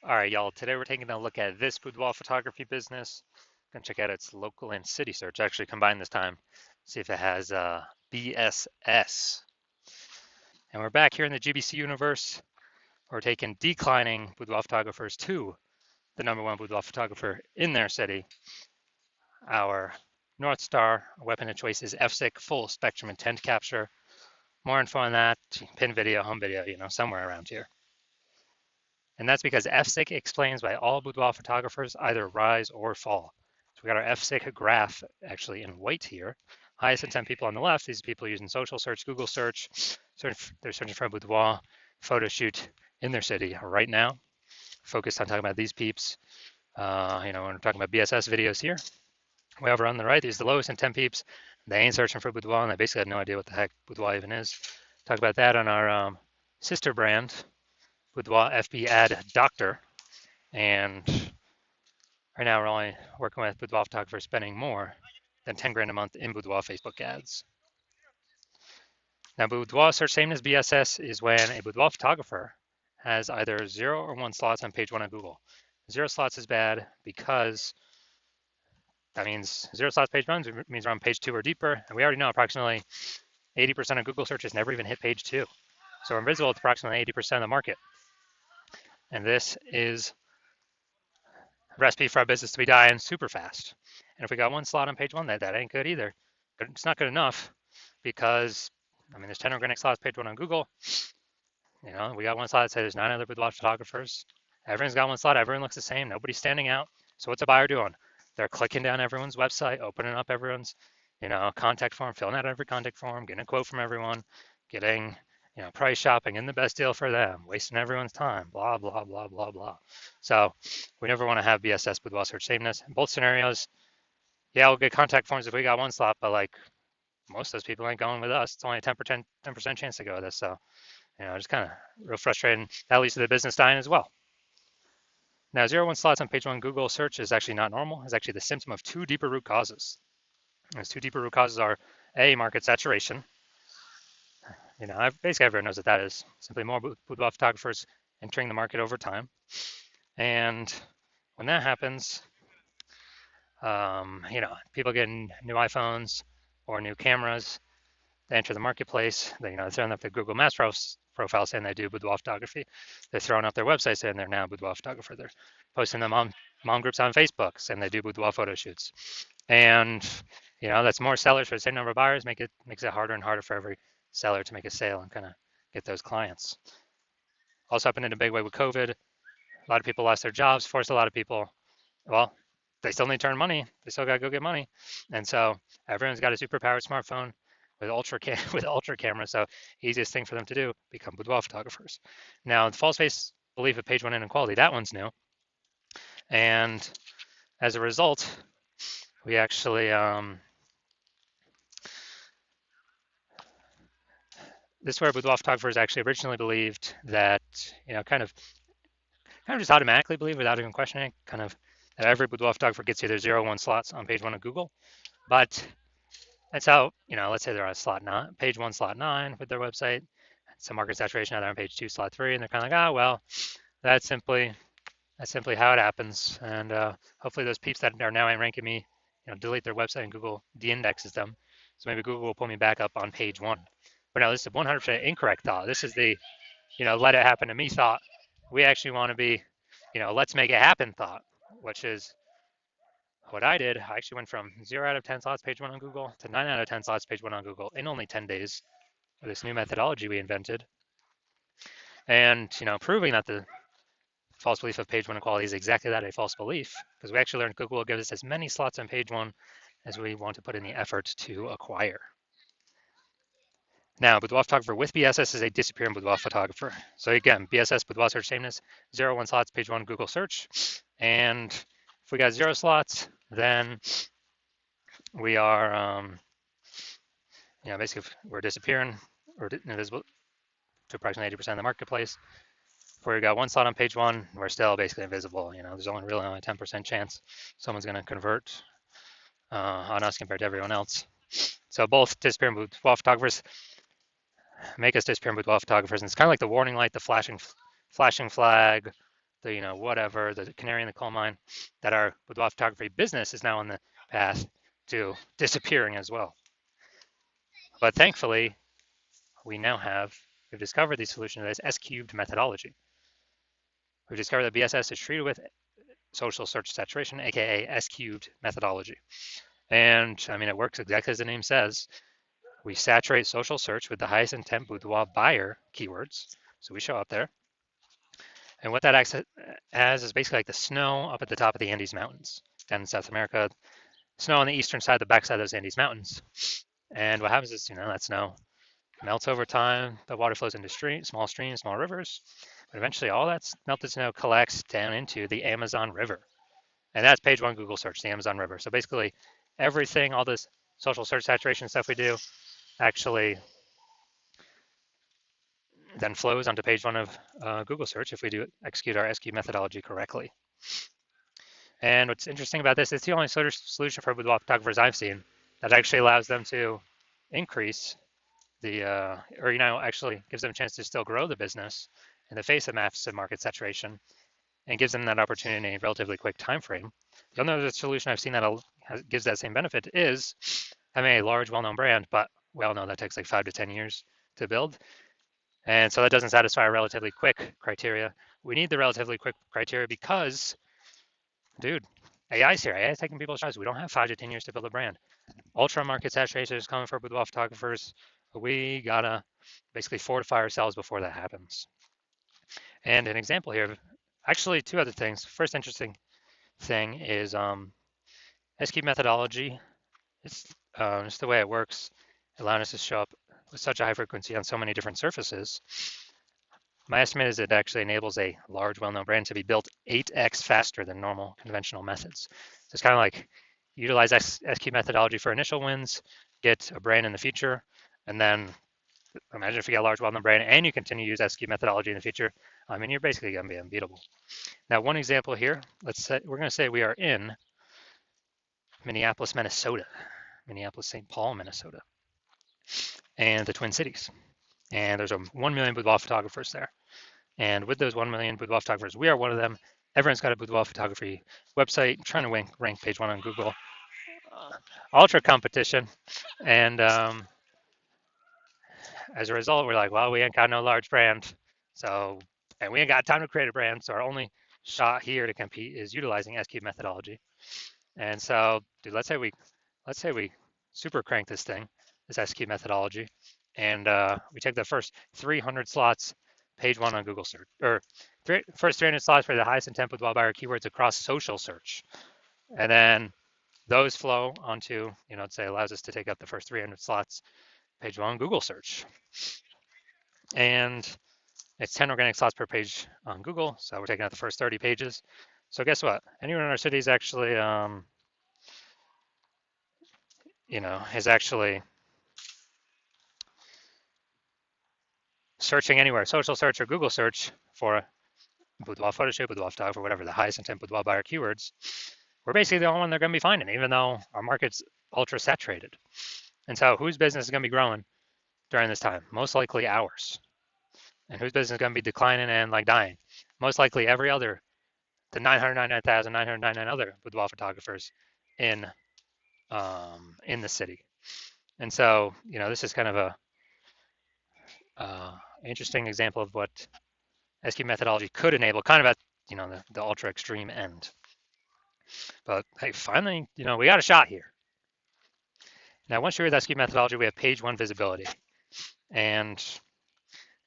All right, y'all. Today we're taking a look at this boudoir photography business. Gonna check out its local and city search. Actually, combined this time. See if it has BSS. And we're back here in the GBC universe. We're taking declining boudoir photographers to the #1 boudoir photographer in their city. Our North Star weapon of choice is f/6 full spectrum intent capture. More info on that, pin video, home video, somewhere around here. And that's because f/6 explains why all boudoir photographers either rise or fall. So we got our f/6 graph actually in white here. Highest intent people on the left, these people using social search, Google search, they're searching for a boudoir photo shoot in their city right now. Focused on talking about these peeps. When we're talking about BSS videos here. Way over on the right, these are the lowest intent peeps. They ain't searching for boudoir, and they basically have no idea what the heck boudoir even is. Talk about that on our sister brand, Boudoir FB Ad Doctor. And right now we're only working with boudoir photographers spending more than 10 grand a month in boudoir Facebook ads. Now, boudoir search sameness BSS is when a boudoir photographer has either 0 or 1 slots on page 1 on Google. 0 slots is bad because that means 0 slots page 1 means we're on page 2 or deeper, and we already know approximately 80% of Google searches never even hit page 2. So we're invisible to approximately 80% of the market. And this is a recipe for our business to be dying super fast. And if we got 1 slot on page 1, that ain't good either. But it's not good enough because, there's 10 organic slots page 1 on Google. We got 1 slot that says there's 9 other boudoir photographers. Everyone's got 1 slot. Everyone looks the same. Nobody's standing out. So what's a buyer doing? They're clicking down everyone's website, opening up everyone's, contact form, filling out every contact form, getting a quote from everyone, getting, price shopping and the best deal for them, wasting everyone's time, blah, blah, blah, blah, blah. So we never want to have BSS boudoir search sameness. In both scenarios, yeah, we'll get contact forms if we got 1 slot, but like most of those people ain't going with us. It's only a 10% chance to go with us. So, just kind of real frustrating. That leads to the business dying as well. Now, 0-1 slots on page 1 Google search is actually not normal. It's actually the symptom of 2 deeper root causes. Those 2 deeper root causes are A, market saturation. Basically everyone knows what that is. Simply more boudoir photographers entering the market over time. And when that happens, people getting new iPhones or new cameras, they enter the marketplace. They're throwing up their Google Maps profile saying they do boudoir photography. They're throwing up their website saying they're now a boudoir photographer. They're posting them on mom groups on Facebook saying they do boudoir photo shoots. And that's more sellers for the same number of buyers. Makes it harder and harder for every seller to make a sale and kind of get those clients. Also happened in a big way with COVID. A lot of people lost their jobs, forced a lot of people, well, they still need to earn money. They still got to go get money. And so everyone's got a super powered smartphone with ultra camera. So easiest thing for them to do, become boudoir photographers. Now, the false face belief of page 1 inequality, that one's new. And as a result, we actually, this is where boudoir photographers actually originally believed that, kind of just automatically believe without even questioning, kind of that every boudoir photographer gets either 0-1 slots on page 1 of Google. But that's how, let's say they're on page 1, slot 9 with their website, some market saturation, now they're on page 2, slot 3, and they're kind of like, well, that's simply how it happens. And hopefully those peeps that are now ranking me, delete their website and Google de-indexes them. So maybe Google will pull me back up on page 1. But no, this is a 100% incorrect thought. This is the, let it happen to me thought. We actually want to be, let's make it happen thought, which is what I did. I actually went from 0 out of 10 slots page 1 on Google to 9 out of 10 slots page 1 on Google in only 10 days with this new methodology we invented. And, proving that the false belief of page 1 equality is exactly that, a false belief, because we actually learned Google will give us as many slots on page 1 as we want to put in the effort to acquire. Now, boudoir photographer with BSS is a disappearing boudoir photographer. So again, BSS, boudoir search sameness, 0-1 slots, page 1 Google search. And if we got 0 slots, then we are, basically we're disappearing, or invisible to approximately 80% of the marketplace. If we got 1 slot on page 1, we're still basically invisible. There's only 10% chance someone's going to convert on us compared to everyone else. So both disappearing boudoir photographers make us disappearing boudoir photographers. And it's kind of like the warning light, the flashing flag, the whatever, the canary in the coal mine, that our boudoir photography business is now on the path to disappearing as well. But thankfully, we've discovered the solution to this S-cubed methodology. We've discovered that BSS is treated with social search saturation, aka S-cubed methodology. And I mean, it works exactly as the name says. We saturate social search with the highest intent boudoir buyer keywords. So we show up there. And what that has is basically like the snow up at the top of the Andes Mountains down in South America, snow on the eastern side, the backside of those Andes Mountains. And what happens is, that snow melts over time. The water flows into small streams, small rivers. But eventually all that melted snow collects down into the Amazon River. And that's page one Google search, the Amazon River. So basically everything, all this social search saturation stuff we do actually then flows onto page one of Google search if we execute our SQ methodology correctly. And what's interesting about this, it's the only solution for boudoir photographers I've seen that actually allows them to increase actually gives them a chance to still grow the business in the face of massive market saturation, and gives them that opportunity in a relatively quick time frame. The only other solution I've seen that gives that same benefit is having a large, well-known brand, but we all know that takes like 5 to 10 years to build. And so that doesn't satisfy our relatively quick criteria. We need the relatively quick criteria because, dude, AI's here. AI is taking people's jobs. We don't have 5 to 10 years to build a brand. Ultra market saturation is coming for boudoir photographers. We gotta basically fortify ourselves before that happens. And an example here, actually 2 other things. First interesting thing is SQ methodology. It's just the way it works, allowing us to show up with such a high frequency on so many different surfaces. My estimate is it actually enables a large, well-known brand to be built 8x faster than normal conventional methods. So it's kind of like utilize SQ methodology for initial wins, get a brand in the future, and then imagine if you get a large, well-known brand and you continue to use SQ methodology in the future. I mean, you're basically going to be unbeatable. Now, one example here, we're going to say we are in Minneapolis, Minnesota, Minneapolis-St. Paul, Minnesota, and the Twin Cities. And there's 1 million boudoir photographers there. And with those 1 million boudoir photographers, we are one of them. Everyone's got a boudoir photography website, trying to rank page one on Google. Ultra competition. And as a result, we're like, well, we ain't got no large brand. And we ain't got time to create a brand. So our only shot here to compete is utilizing SQ methodology. And so, dude, let's say we super crank this thing, this SQ methodology, and we take the first 300 slots, page one on Google search, or first 300 slots for the highest intent boudoir buyer keywords across social search, and then those flow onto, let's say allows us to take up the first 300 slots, page one Google search, and it's 10 organic slots per page on Google, so we're taking out the first 30 pages. So guess what? Anyone in our city is actually is actually searching anywhere, social search or Google search for boudoir photo shoot, boudoir photographer, whatever, the highest intent boudoir buyer keywords, we're basically the only one they're going to be finding, even though our market's ultra saturated. And so whose business is going to be growing during this time? Most likely ours. And whose business is going to be declining and like dying? Most likely the 999,999 other boudoir photographers in the city. And so, this is kind of a interesting example of what SQ methodology could enable, kind of at the ultra extreme end. But hey, finally, we got a shot here. Now, once you're with SQ methodology, we have page one visibility. And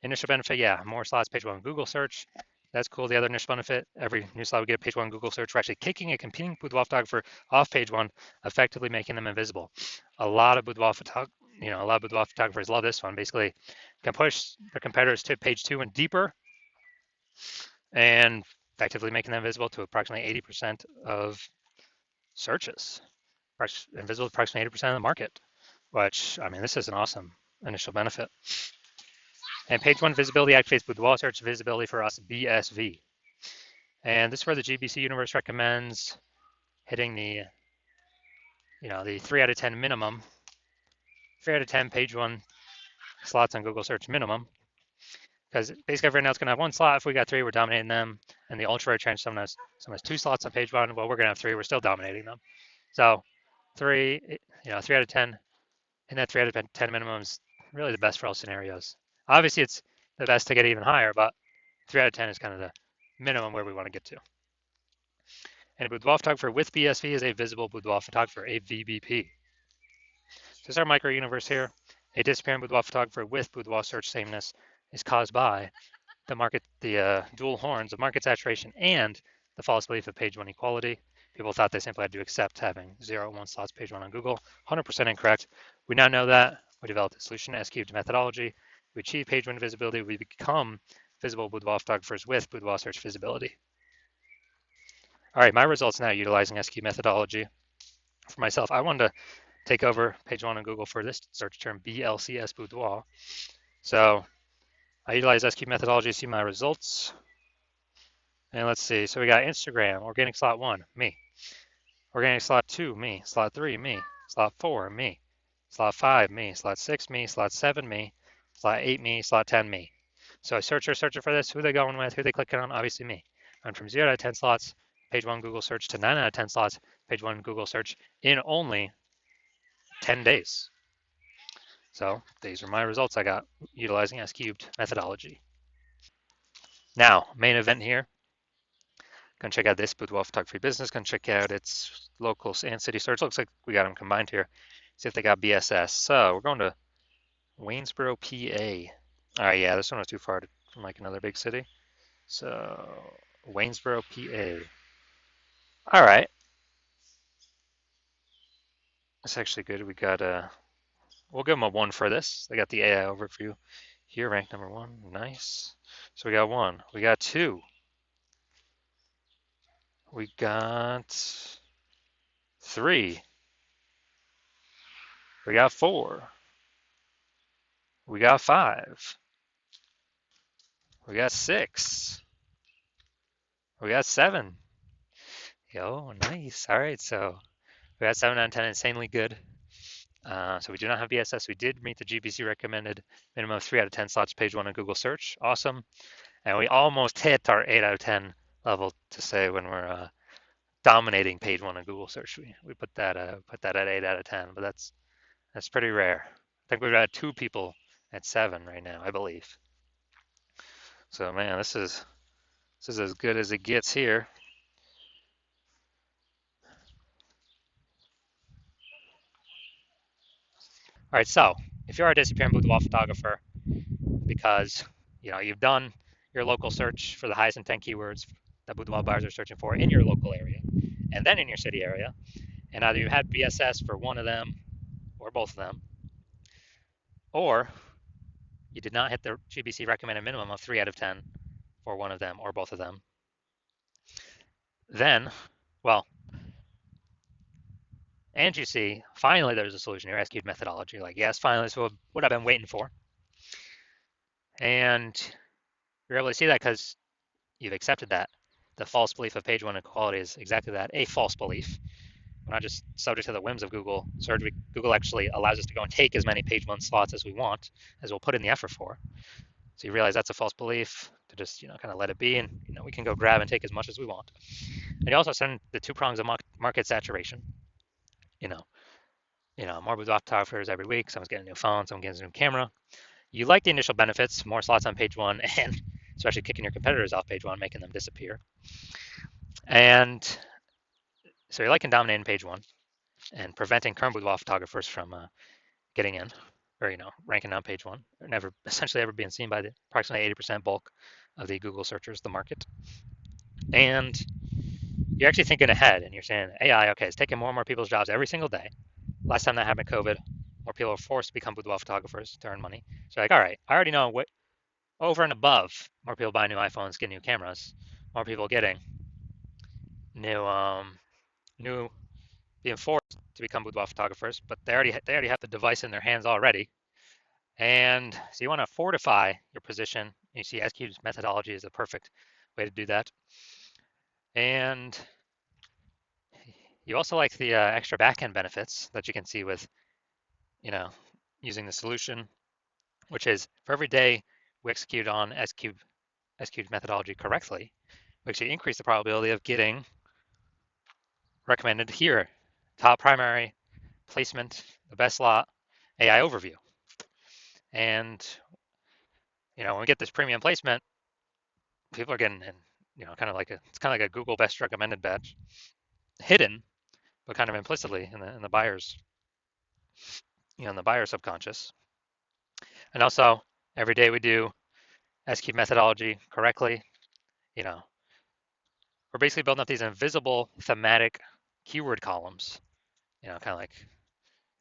initial benefit, yeah, more slots, page one Google search. That's cool. The other initial benefit, every new slot we get a page one Google search. We're actually kicking a competing boudoir photographer off page one, effectively making them invisible. A lot of boudoir photographers love this one. Basically, can push their competitors to page two and deeper, and effectively making them visible to approximately 80% of searches, invisible to approximately 80% of the market, which, I mean, this is an awesome initial benefit. And page one visibility activates boudoir search visibility for us, BSV. And this is where the GBC universe recommends hitting the 3 out of 10 minimum, 3 out of 10 page one slots on Google search minimum, because basically everyone else can have one slot. If we got 3, we're dominating them. and the ultra rate range, someone has 2 slots on page 1. Well, we're gonna have 3. We're still dominating them. So 3, 3 out of 10, and that 3 out of 10 minimum is really the best for all scenarios. Obviously, it's the best to get even higher, but 3 out of 10 is kind of the minimum where we want to get to. And a boudoir photographer with BSV is a visible boudoir photographer, a VBP. So this is our micro universe here. A disappearing boudoir photographer with boudoir search sameness is caused by the dual horns of market saturation and the false belief of page 1 equality. People thought they simply had to accept having 0 and 1 slots page 1 on Google. 100% incorrect. We now know that. We developed a solution, S-cubed methodology. We achieve page 1 visibility. We become visible boudoir photographers with boudoir search visibility. All right, my results now utilizing S-cubed methodology. For myself, I wanted to take over page 1 on Google for this search term, BLCS boudoir. So I utilize S-cubed methodology to see my results. And let's see, so we got Instagram, organic slot 1, me. Organic slot 2, me. Slot 3, me. Slot 4, me. Slot 5, me. Slot 6, me. Slot 7, me. Slot 8, me. Slot 10, me. So I searching for this, who they going with, who they clicking on, obviously me. I went from 0 out of 10 slots, page 1 Google search, to 9 out of 10 slots, page 1 Google search in only 10 days. So these are my results I got utilizing S-cubed methodology. Now, main event here. Gonna check out this boudoir photography business. Gonna check out its local and city search. Looks like we got them combined here. See if they got BSS. So we're going to Waynesboro, PA. All right, yeah, this one was too far from like another big city. So Waynesboro, PA. All right, that's actually good. We got we'll give them a 1 for this. They got the AI overview here, ranked number 1. Nice. So we got 1. We got 2. We got 3. We got 4. We got 5. We got 6. We got 7. Yo, nice. All right, so we got 7 out of 10, insanely good. So we do not have BSS. We did meet the GBC recommended minimum of 3 out of 10 slots page 1 on Google search. Awesome. And we almost hit our 8 out of 10 level to say when we're dominating page 1 on Google search. We put that at 8 out of 10, but that's pretty rare. I think we've got 2 people at 7 right now, I believe. So man, this is as good as it gets here. All right, so if you're a disappearing boudoir photographer, because you've done your local search for the highest intent keywords that boudoir buyers are searching for in your local area, and then in your city area, and either you had BSS for one of them or both of them, or you did not hit the GBC recommended minimum of 3 out of 10 for one of them or both of them, then, well, and you see, finally there's a solution here, S-cubed methodology. Like, yes, finally, this is what I've been waiting for. And you're able to see that because you've accepted that. The false belief of page 1 equality is exactly that, a false belief. We're not just subject to the whims of Google search. Google actually allows us to go and take as many page 1 slots as we want, as we'll put in the effort for. So you realize that's a false belief, to just kind of let it be, and we can go grab and take as much as we want. And you also send the 2 prongs of market saturation. More boudoir photographers every week. Someone's getting a new phone, someone gets a new camera. You like the initial benefits, more slots on page 1, and especially kicking your competitors off page 1, making them disappear. And so you're liking dominating page 1 and preventing current boudoir photographers from getting in, or ranking on page 1, or essentially ever being seen by the approximately 80% bulk of the Google searchers, the market. And you're actually thinking ahead, and you're saying AI, okay, it's taking more and more people's jobs every single day. Last time that happened, COVID, more people were forced to become boudoir photographers to earn money. So like, all right, I already know what over and above, more people buying new iPhones, getting new cameras, more people getting new being forced to become boudoir photographers, but they already have the device in their hands already. And so you want to fortify your position. You see S-cubed methodology is the perfect way to do that. And you also like the extra backend benefits that you can see with, using the solution, which is for every day we execute on S-cubed methodology correctly, we actually increase the probability of getting recommended here. Top primary, placement, the best lot, AI overview. And, when we get this premium placement, people are getting in, kind of like it's kind of like a Google best recommended badge, hidden, but kind of implicitly in the buyer's, in the buyer subconscious. And also, every day we do SQ methodology correctly, you know, we're basically building up these invisible thematic keyword columns, kind of like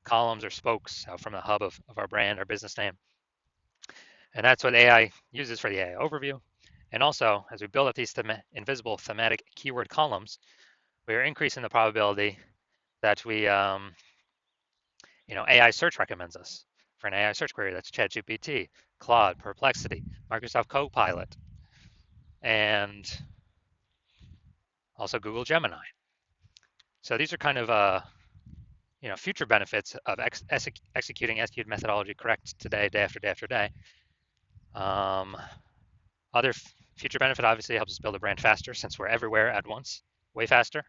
columns or spokes out from the hub of our brand, our business name. And that's what AI uses for the AI overview. And also, as we build up these invisible thematic keyword columns, we are increasing the probability that AI search recommends us for an AI search query. That's ChatGPT, Claude, Perplexity, Microsoft Copilot, and also Google Gemini. So these are kind of future benefits of executing SQ methodology correct today, day after day after day. Other future benefit obviously helps us build a brand faster since we're everywhere at once, way faster,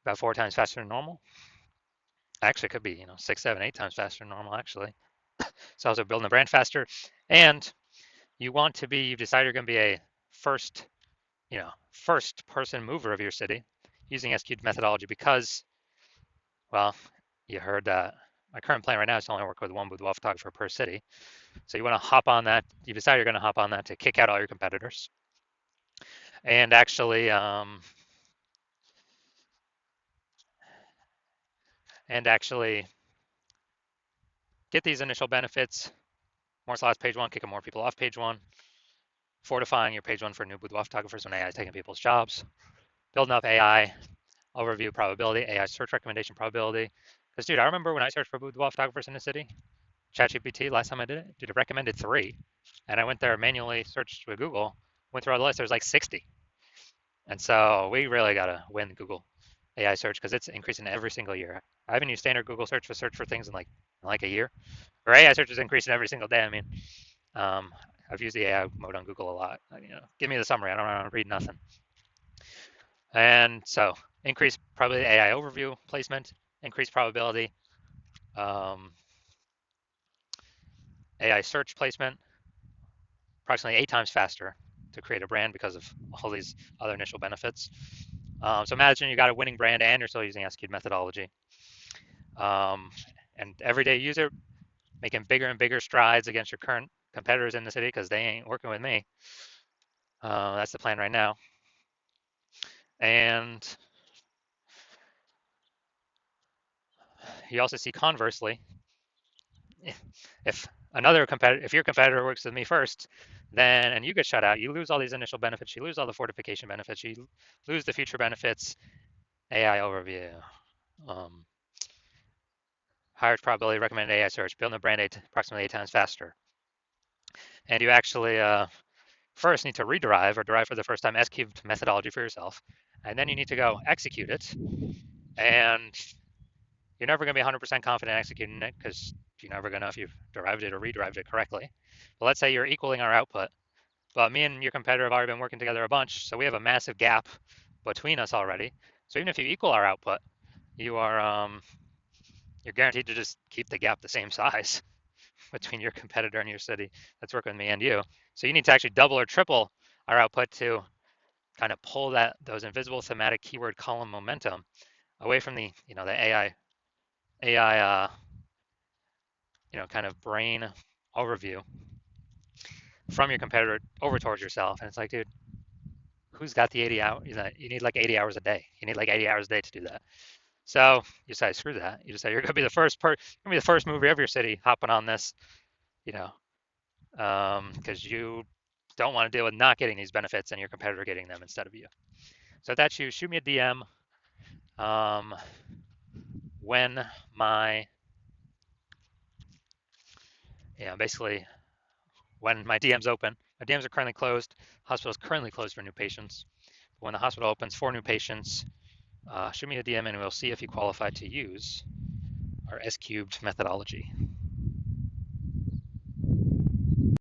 about 4 times faster than normal. Actually, it could be 6, 7, 8 times faster than normal actually. So also building the brand faster, and you want to be, you've decided you're going to be a first person mover of your city using SQ methodology because, well, you heard that my current plan right now is to only work with one boudoir photographer per city. So you want to hop on that. You decide you're going to hop on that to kick out all your competitors and actually get these initial benefits. More slots page one, kicking more people off page one, fortifying your page one for new boudoir photographers when AI is taking people's jobs, building up AI overview probability, AI search recommendation probability. Because, dude, I remember when I searched for boudoir photographers in the city, ChatGPT, last time I did it, dude, it recommended 3. And I went there, manually searched with Google, went through all the list, there's like 60. And so we really got to win Google AI search because it's increasing every single year. I haven't used standard Google search for things in like a year. Or AI search is increasing every single day. I mean, I've used the AI mode on Google a lot. Give me the summary. I don't want to read nothing. And so increase probability AI overview placement, increase probability AI search placement, approximately 8 times faster to create a brand because of all these other initial benefits. So imagine you got a winning brand and you're still using SQ methodology. And everyday user making bigger and bigger strides against your current competitors in the city because they ain't working with me. That's the plan right now. And you also see conversely, if your competitor works with me first, and you get shut out, you lose all these initial benefits, you lose all the fortification benefits, you lose the future benefits, AI overview, higher probability recommended AI search, building a brand approximately 8 times faster. And you actually first need to rederive or derive for the first time S cubed methodology for yourself, and then you need to go execute it. And you're never going to be 100% confident executing it because you're never going to know if you've derived it or rederived it correctly. But let's say you're equaling our output, but me and your competitor have already been working together a bunch, so we have a massive gap between us already. So even if you equal our output, you're guaranteed to just keep the gap the same size between your competitor and your city that's working with me and you. So you need to actually double or triple our output to kind of pull those invisible thematic keyword column momentum away from the the AI kind of brain overview from your competitor over towards yourself. And it's like, dude, who's got the 80 hours? You need like 80 hours a day. You need like 80 hours a day to do that. So you decide, screw that. You decide you're gonna be the first mover of your city hopping on this, because you don't want to deal with not getting these benefits and your competitor getting them instead of you. So if that's you, shoot me a DM. When my basically when my DM's open, my DMs are currently closed. Hospital is currently closed for new patients. When the hospital opens for new patients, shoot me a DM and we'll see if you qualify to use our S cubed methodology.